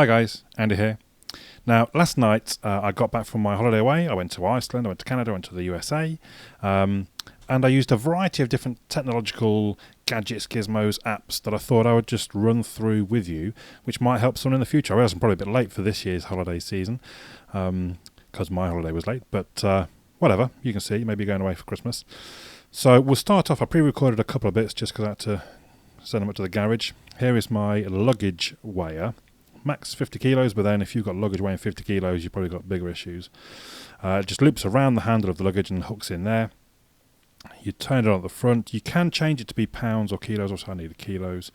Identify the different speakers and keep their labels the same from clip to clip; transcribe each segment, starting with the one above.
Speaker 1: Hi guys, Andy here. Now, last night I got back from my holiday away. I went to Iceland, I went to Canada, I went to the USA, and I used a variety of different technological gadgets, gizmos, apps that I thought I would just run through with you, which might help someone in the future. I realize I'm probably a bit late for this year's holiday season, because my holiday was late, but whatever, you can see, maybe you're going away for Christmas. So we'll start off. I pre-recorded a couple of bits just because I had to send them up to the garage. Here is my luggage weigher. Max 50 kilos, but then if you've got luggage weighing 50 kilos, you've probably got bigger issues. It just loops around the handle of the luggage and hooks in there. You turn it on at the front. You can change it to be pounds or kilos, also I needed kilos.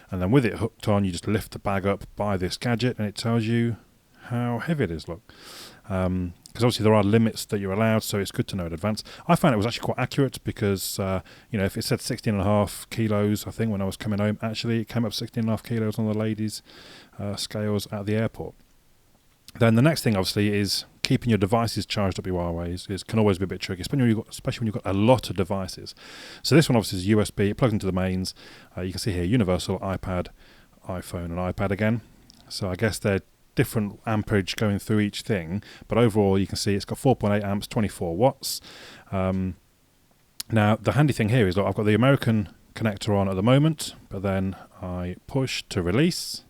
Speaker 1: And then with it hooked on, you just lift the bag up by this gadget and it tells you how heavy it is, look. Because obviously there are limits that you're allowed, so it's good to know in advance. I found it was actually quite accurate because, if it said 16.5 kilos, I think when I was coming home, actually it came up 16.5 kilos on the ladies' scales at the airport. Then the next thing, obviously, is keeping your devices charged up your Huawei's. It can always be a bit tricky, especially when you've got a lot of devices. So this one obviously is USB. It plugs into the mains. You can see here, universal, iPad, iPhone, and iPad again. So I guess they're different amperage going through each thing, but overall you can see it's got 4.8 amps, 24 watts. Now the handy thing here is, look, I've got the American connector on at the moment, but then I push to release,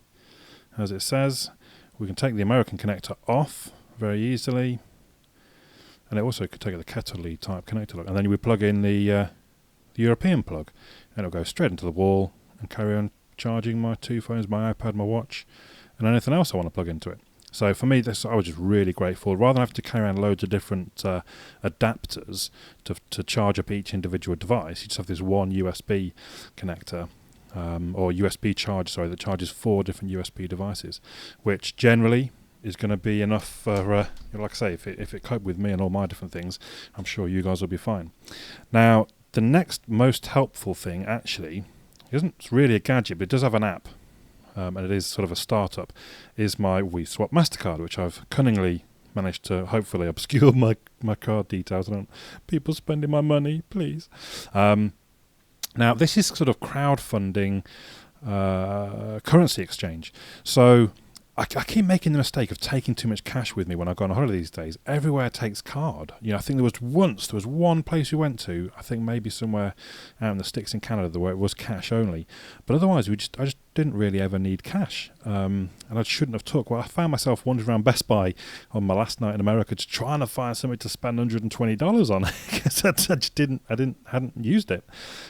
Speaker 1: as it says. We can take the American connector off very easily, and it also could take the kettle-y type connector, look, and then you would plug in the European plug, and it'll go straight into the wall and carry on charging my two phones, my iPad, my watch, and anything else I want to plug into it. So for me, I was just really grateful. Rather than have to carry around loads of different adapters to charge up each individual device, you just have this one USB connector, or USB charger, that charges 4 different USB devices, which generally is going to be enough for, like I say, if it coped with me and all my different things, I'm sure you guys will be fine. Now, the next most helpful thing actually isn't really a gadget, but it does have an app. And it is sort of a startup, is my WeSwap MasterCard, which I've cunningly managed to hopefully obscure my card details. I don't people spending my money, please. Now, this is sort of crowdfunding currency exchange. So I keep making the mistake of taking too much cash with me when I go on a holiday these days. Everywhere takes card. I think there was one place we went to, I think maybe somewhere out in the sticks in Canada, where it was cash only. But otherwise, I just didn't really ever need cash. And I shouldn't have took. Well, I found myself wandering around Best Buy on my last night in America just trying to find something to spend $120 on because I just hadn't used it.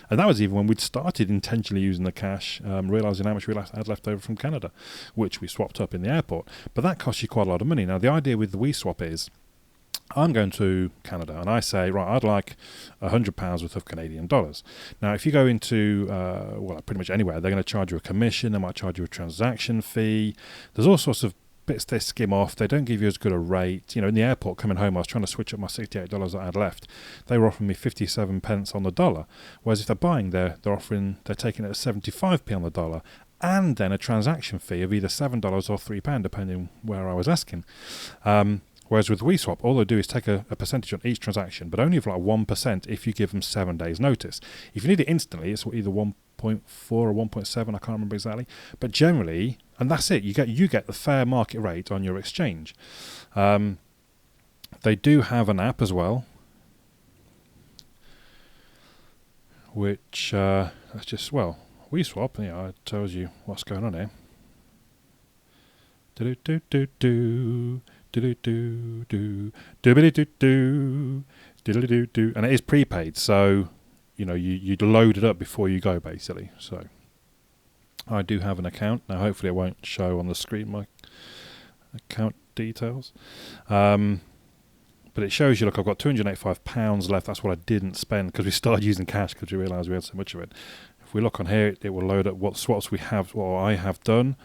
Speaker 1: And that was even when we'd started intentionally using the cash, realising how much we had left over from Canada, which we swapped up in the airport. But that costs you quite a lot of money. Now, the idea with the WeSwap is, I'm going to Canada and I say, right, I'd like £100 worth of Canadian dollars. Now, if you go into, pretty much anywhere, they're going to charge you a commission, they might charge you a transaction fee. There's all sorts of bits they skim off. They don't give you as good a rate. In the airport coming home, I was trying to switch up my $68 that I had left. They were offering me 57 pence on the dollar. Whereas if they're buying, they're taking it at 75p on the dollar. And then a transaction fee of either $7 or £3, depending where I was asking. Whereas with WeSwap, all they do is take a percentage on each transaction, but only of like 1% if you give them 7 days notice. If you need it instantly, it's either 1.4 or 1.7, I can't remember exactly. But generally, and that's it, you get the fair market rate on your exchange. They do have an app as well, which that's just, WeSwap, it tells you what's going on here. Do-do-do-do-do. Do-do-do-do, do-do-do-do, do-do-do-do, and it is prepaid, so you'd load it up before you go, basically. So I do have an account now. Hopefully, it won't show on the screen my account details, but it shows you. Look, I've got £285 left. That's what I didn't spend because we started using cash because we realised we had so much of it. If we look on here, it will load up what swaps we have, or I have done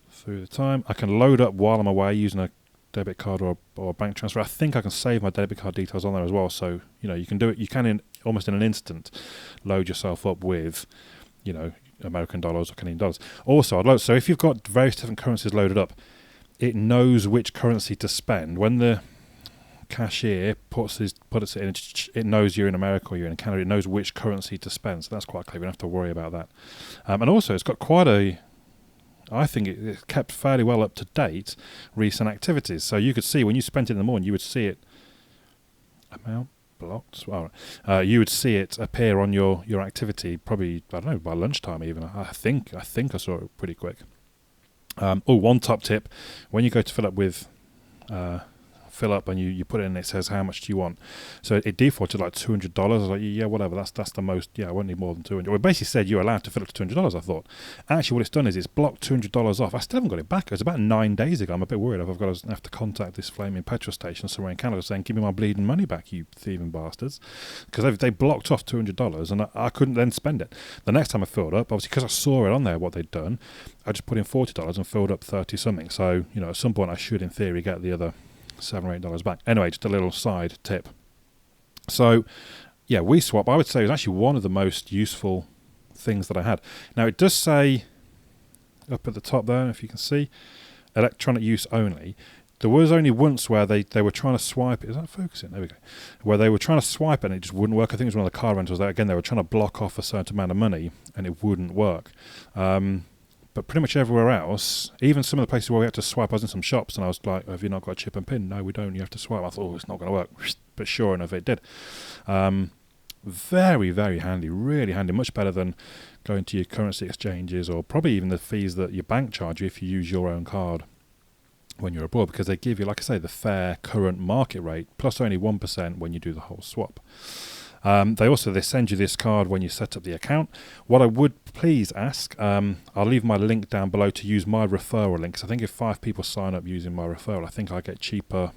Speaker 1: through the time. I can load up while I'm away using a debit card or a bank transfer. I think I can save my debit card details on there as well. So you can do it. You can almost in an instant load yourself up with American dollars or Canadian dollars. Also, so if you've got various different currencies loaded up, it knows which currency to spend. When the cashier puts it in, it knows you're in America or you're in Canada. It knows which currency to spend. So that's quite clever. You don't have to worry about that. And also, it's got quite a I think it kept fairly well up to date recent activities. So you could see when you spent it in the morning, you would see it amount blocked. Well, you would see it appear on your activity probably, I don't know, by lunchtime even. I think I saw it pretty quick. One top tip: when you go to fill up and you put it in, it says how much do you want. So it defaulted like $200. I was like, yeah, whatever. That's the most. Yeah, I won't need more than $200. Well, it basically said you're allowed to fill up to $200. I thought. Actually, what it's done is it's blocked $200 off. I still haven't got it back. It was about 9 days ago. I'm a bit worried. I've got to have to contact this flaming petrol station somewhere in Canada saying, "Give me my bleeding money back, you thieving bastards," because they blocked off $200 and I couldn't then spend it. The next time I filled up, obviously because I saw it on there what they'd done, I just put in $40 and filled up 30 something. So at some point I should, in theory, get the other $7 or $8 back. Anyway, just a little side tip. So, yeah, WeSwap, I would say, was actually one of the most useful things that I had. Now, it does say up at the top there, if you can see, electronic use only. There was only once where they were trying to swipe it. Is that focusing? There we go. Where they were trying to swipe it and it just wouldn't work. I think it was one of the car rentals there. Again, they were trying to block off a certain amount of money and it wouldn't work. But pretty much everywhere else, even some of the places where we had to swipe, I was in some shops and I was like, have you not got a chip and pin? No, we don't. You have to swipe. I thought, it's not going to work. But sure enough, it did. Very, very handy. Really handy. Much better than going to your currency exchanges or probably even the fees that your bank charge you if you use your own card when you're abroad, because they give you, like I say, the fair current market rate plus only 1% when you do the whole swap. They send you this card when you set up the account. What I would please ask, I'll leave my link down below to use my referral link, because I think if 5 people sign up using my referral, I think I get cheaper.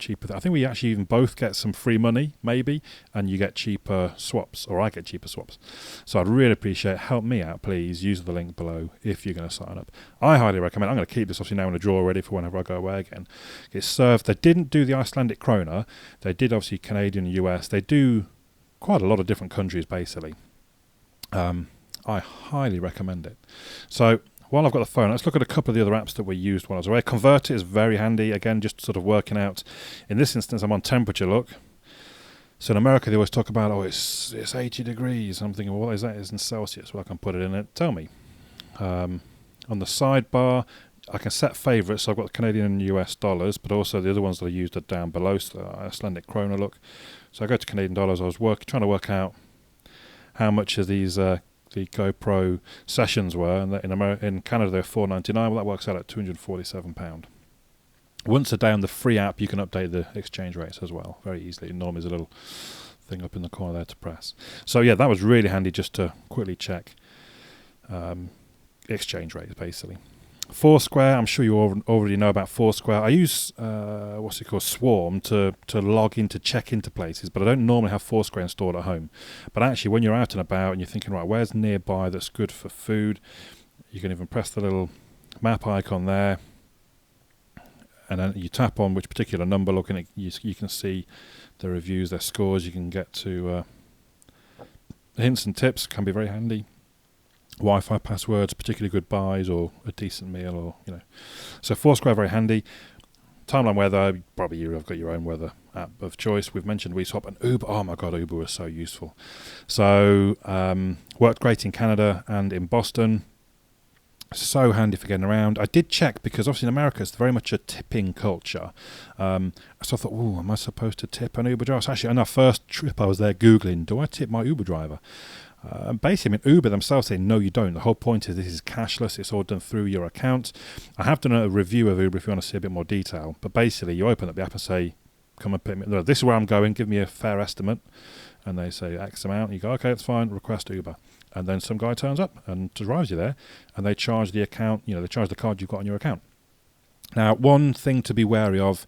Speaker 1: I think we actually even both get some free money, maybe, and you get cheaper swaps, or I get cheaper swaps. So I'd really appreciate, help me out, please. Use the link below if you're going to sign up. I highly recommend. I'm going to keep this obviously now in a drawer ready for whenever I go away again. It's served. They didn't do the Icelandic krona. They did obviously Canadian and US. They do quite a lot of different countries, basically. I highly recommend it. So while I've got the phone, let's look at a couple of the other apps that we used while I was away. Converter is very handy. Again, just sort of working out. In this instance, I'm on temperature look. So in America, they always talk about, it's 80 degrees. I'm thinking, well, what is that? It's in Celsius. Well, I can put it in it. Tell me. On the sidebar, I can set favourites. So I've got Canadian and US dollars, but also the other ones that I used are down below. So the Icelandic krona look. So I go to Canadian dollars. I was trying to work out how much of these the GoPro sessions were, and in Canada they're $4.99. Well, that works out at £247. Once a day on the free app, you can update the exchange rates as well very easily. Normally there's a little thing up in the corner there to press. So yeah, that was really handy just to quickly check exchange rates, basically. Foursquare, I'm sure you already know about Foursquare. I use Swarm to log in, to check into places, but I don't normally have Foursquare installed at home. But actually, when you're out and about and you're thinking, right, where's nearby that's good for food, you can even press the little map icon there, and then you tap on which particular number. Looking at you can see the reviews, their scores. You can get to hints and tips. Can be very handy. Wi-Fi passwords, particularly good buys or a decent meal, or So Foursquare, very handy. Timeline weather, probably you've got your own weather app of choice. We've mentioned WeSwap and Uber. Oh my God, Uber was so useful. So worked great in Canada and in Boston. So handy for getting around. I did check because obviously in America it's very much a tipping culture. So I thought, am I supposed to tip an Uber driver? So actually on our first trip I was there Googling, do I tip my Uber driver? Basically, Uber themselves say, no, you don't. The whole point is this is cashless. It's all done through your account. I have done a review of Uber if you want to see a bit more detail. But basically, you open up the app and say, come and pick me. This is where I'm going. Give me a fair estimate. And they say X amount. You go, okay, that's fine. Request Uber. And then some guy turns up and drives you there. And they charge the account, they charge the card you've got on your account. Now, one thing to be wary of,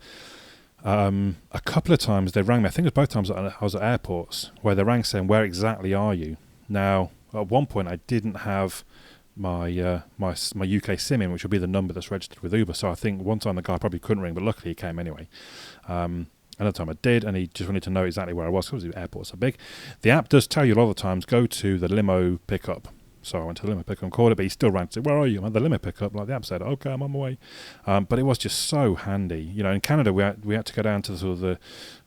Speaker 1: a couple of times they rang me. I think it was both times I was at airports where they rang saying, where exactly are you? Now, at one point, I didn't have my my UK SIM in, which would be the number that's registered with Uber. So I think one time the guy probably couldn't ring, but luckily he came anyway. Another time I did, and he just wanted to know exactly where I was because the airports are big. The app does tell you a lot of the times, go to the limo pickup. So I went to the limo pickup and called it, but he still rang to say, where are you? I'm at the limo pickup. Like the app said, okay, I'm on my way. But it was just so handy. In Canada, we had to go down to sort of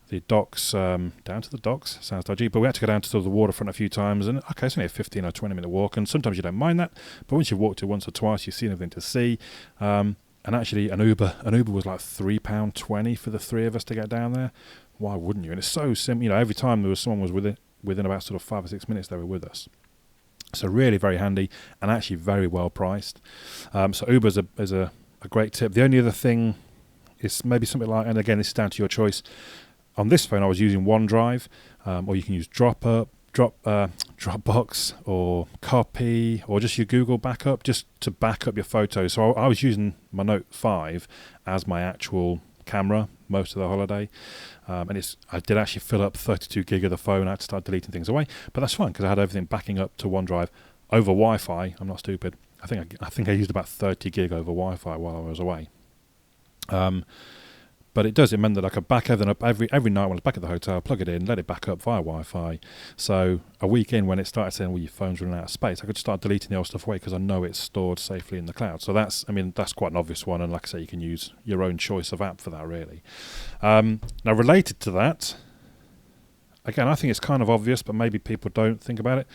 Speaker 1: the docks, down to the docks, sounds dodgy, but we had to go down to the waterfront a few times, and okay, it's only a 15 or 20 minute walk, and sometimes you don't mind that, but once you've walked it once or twice, you've seen everything to see. And actually, an Uber was like £3.20 for the three of us to get down there. Why wouldn't you? And it's so simple. You know, every time there was someone was within about sort of 5 or 6 minutes, they were with us. So really very handy, and actually very well priced. So Uber is a great tip. The only other thing is maybe something like, and again, this is down to your choice. On this phone, I was using OneDrive, or you can use Dropbox or Copy, or just your Google Backup, just to back up your photos. So I was using my Note 5 as my actual camera most of the holiday, and I did actually fill up 32 gig of the phone. I had to start deleting things away, but that's fine because I had everything backing up to OneDrive over Wi-Fi. I'm not stupid. I think I used about 30 gig over Wi-Fi while I was away. But it meant that I could back everything up every night when I was back at the hotel, plug it in, let it back up via Wi-Fi. So a week in, when it started saying, well, your phone's running out of space, I could start deleting the old stuff away because I know it's stored safely in the cloud. So that's quite an obvious one. And like I say, you can use your own choice of app for that, really. Now, related to that, again, I think it's kind of obvious, but maybe people don't think about it.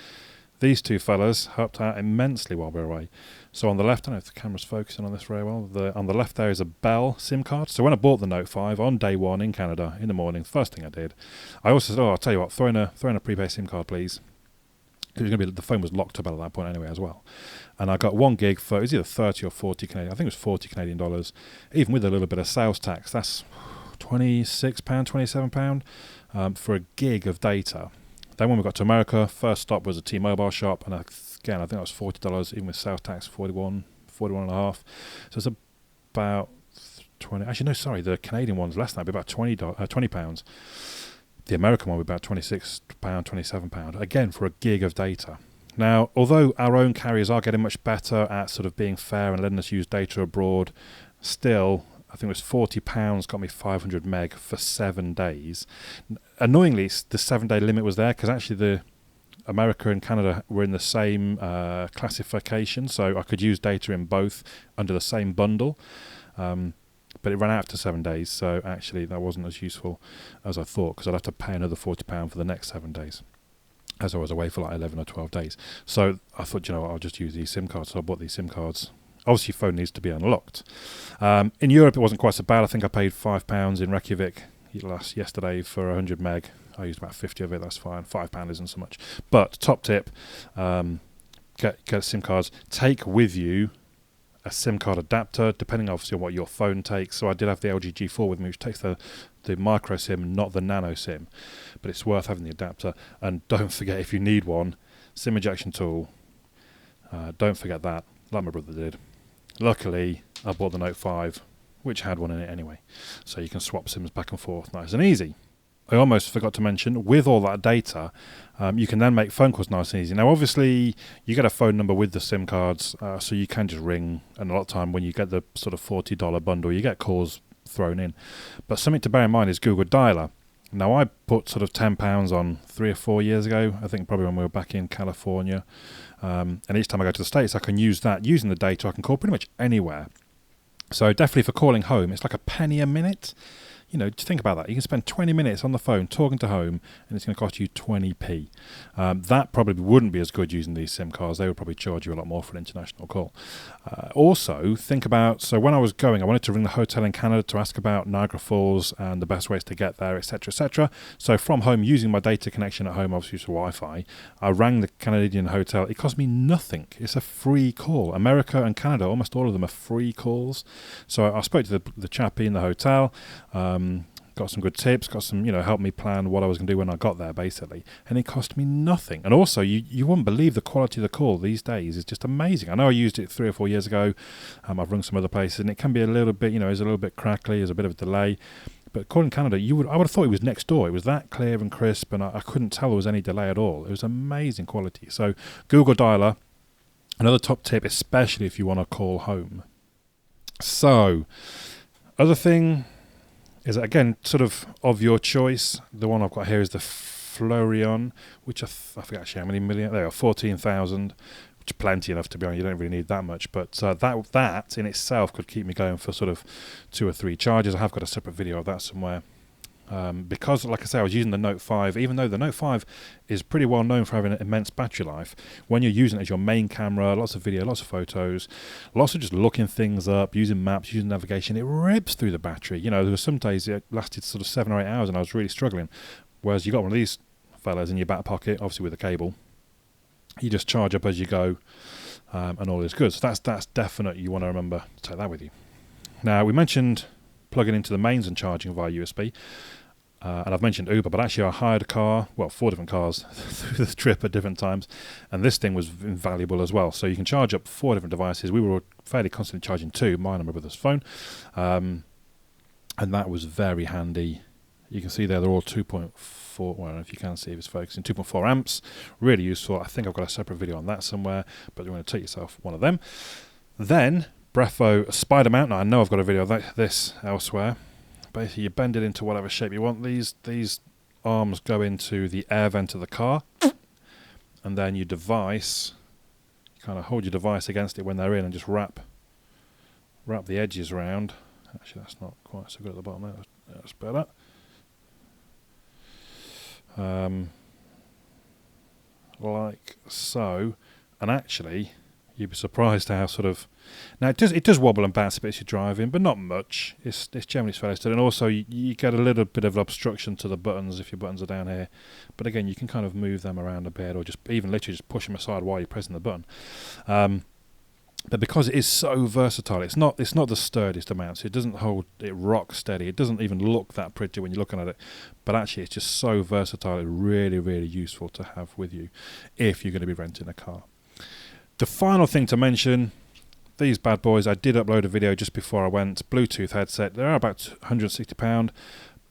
Speaker 1: These two fellas helped out immensely while we were away. So on the left, I don't know if the camera's focusing on this very well, on the left there is a Bell SIM card. So when I bought the Note 5 on day one in Canada in the morning, first thing I did, I also said, I'll tell you what, throw in a prepaid SIM card, please. Because the phone was locked up at that point anyway as well. And I got 1 gig for, it was either 30 or 40 Canadian, I think it was 40 Canadian dollars, even with a little bit of sales tax. That's £26, £27 for a gig of data. Then when we got to America, first stop was a T-Mobile shop, and again, I think that was $40, even with sales tax, 41 and a half. So it's about 20. Actually, no, sorry, the Canadian one's less than that, about £20. The American one would be about £26, £27, again, for a gig of data. Now, although our own carriers are getting much better at sort of being fair and letting us use data abroad, still, I think it was £40 got me 500 meg for 7 days. Annoyingly, the 7-day limit was there because actually the America and Canada were in the same classification, so I could use data in both under the same bundle. But it ran out after 7 days, so actually that wasn't as useful as I thought because I'd have to pay another £40 for the next 7 days, as I was away for like 11 or 12 days. So I thought, you know what, I'll just use these SIM cards. So I bought these SIM cards. Obviously, your phone needs to be unlocked. In Europe, it wasn't quite so bad. I think I paid £5 in Reykjavik yesterday for 100 meg. I used about 50 of it. That's fine. £5 isn't so much. But top tip, get SIM cards. Take with you a SIM card adapter, depending obviously on what your phone takes. So I did have the LG G4 with me, which takes the micro SIM, not the nano SIM. But it's worth having the adapter. And don't forget, if you need one, SIM ejection tool. Don't forget that, like my brother did. Luckily, I bought the Note 5, which had one in it anyway. So you can swap SIMs back and forth nice and easy. I almost forgot to mention, with all that data, you can then make phone calls nice and easy. Now, obviously, you get a phone number with the SIM cards, so you can just ring. And a lot of time when you get the sort of $40 bundle, you get calls thrown in. But something to bear in mind is Google Dialer. Now, I put sort of £10 on 3 or 4 years ago, I think probably when we were back in California. And each time I go to the States, I can use that. Using the data, I can call pretty much anywhere. So definitely for calling home, it's like a penny a minute. You know, just think about that. You can spend 20 minutes on the phone talking to home, and it's going to cost you 20p. That probably wouldn't be as good using these SIM cards. They would probably charge you a lot more for an international call. Also, think about, so when I was going, I wanted to ring the hotel in Canada to ask about Niagara Falls and the best ways to get there, etc., etc. So from home, using my data connection at home, obviously for Wi-Fi, I rang the Canadian hotel. It cost me nothing. It's a free call. America and Canada, almost all of them are free calls. So I spoke to the chappie in the hotel, got some good tips, got some, helped me plan what I was going to do when I got there, basically. And it cost me nothing. And also, you wouldn't believe the quality of the call these days is just amazing. I know I used it 3 or 4 years ago. I've rung some other places, and it can be a little bit, it's a little bit crackly, there's a bit of a delay. But calling Canada, I would have thought it was next door. It was that clear and crisp, and I couldn't tell there was any delay at all. It was amazing quality. So Google Dialer, another top tip, especially if you want to call home. So, other thing is, again, sort of your choice. The one I've got here is the Florion, which I forget actually how many million. There are 14,000, which is plenty enough to be honest. You don't really need that much, but that in itself could keep me going for sort of 2 or 3 charges. I have got a separate video of that somewhere. Because, like I say, I was using the Note 5. Even though the Note 5 is pretty well known for having an immense battery life, when you're using it as your main camera, lots of video, lots of photos, lots of just looking things up, using maps, using navigation, it rips through the battery. You know, there were some days it lasted sort of 7 or 8 hours and I was really struggling. Whereas you got one of these fellas in your back pocket, obviously with a cable, you just charge up as you go, and all is good. So that's definite. You want to remember to take that with you. Now, we mentioned plugging into the mains and charging via USB. And I've mentioned Uber, but actually I hired a car, 4 different cars through the trip at different times, and this thing was invaluable as well. So you can charge up 4 different devices. We were fairly constantly charging 2, mine and my brother's phone, and that was very handy. You can see there they're all 2.4, well, I don't know if you can see if it's focusing, 2.4 amps, really useful. I think I've got a separate video on that somewhere, but you want to take yourself one of them. Then, Brefo Spider Mount. Now I know I've got a video of this elsewhere. Basically, you bend it into whatever shape you want. These arms go into the air vent of the car, and then your device, you kind of hold your device against it when they're in, and just wrap the edges around. Actually, that's not quite so good at the bottom there. That's better. Like so, and actually, you'd be surprised how sort of. Now it does wobble and bounce a bit as you're driving, but not much. It's generally fairly steady, and also you get a little bit of obstruction to the buttons if your buttons are down here. But again, you can kind of move them around a bit, or just even literally just push them aside while you're pressing the button. But because it is so versatile, it's not the sturdiest of mounts. It doesn't hold it rock steady. It doesn't even look that pretty when you're looking at it. But actually, it's just so versatile. It's really, really useful to have with you if you're going to be renting a car. The final thing to mention. These bad boys, I did upload a video just before I went. Bluetooth headset, they're about £160,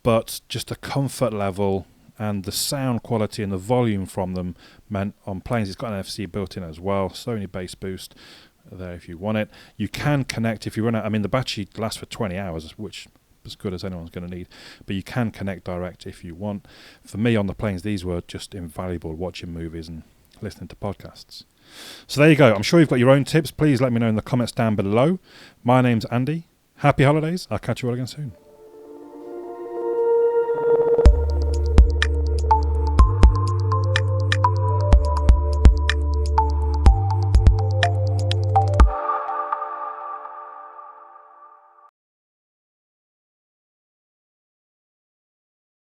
Speaker 1: but just the comfort level and the sound quality and the volume from them meant on planes, it's got an NFC built in as well, Sony bass boost there if you want it. You can connect if you run out, I mean the battery lasts for 20 hours, which is as good as anyone's going to need, but you can connect direct if you want. For me on the planes, these were just invaluable watching movies and listening to podcasts. So there you go. I'm sure you've got your own tips. Please let me know in the comments down below. My name's Andy. Happy holidays. I'll catch you all again soon.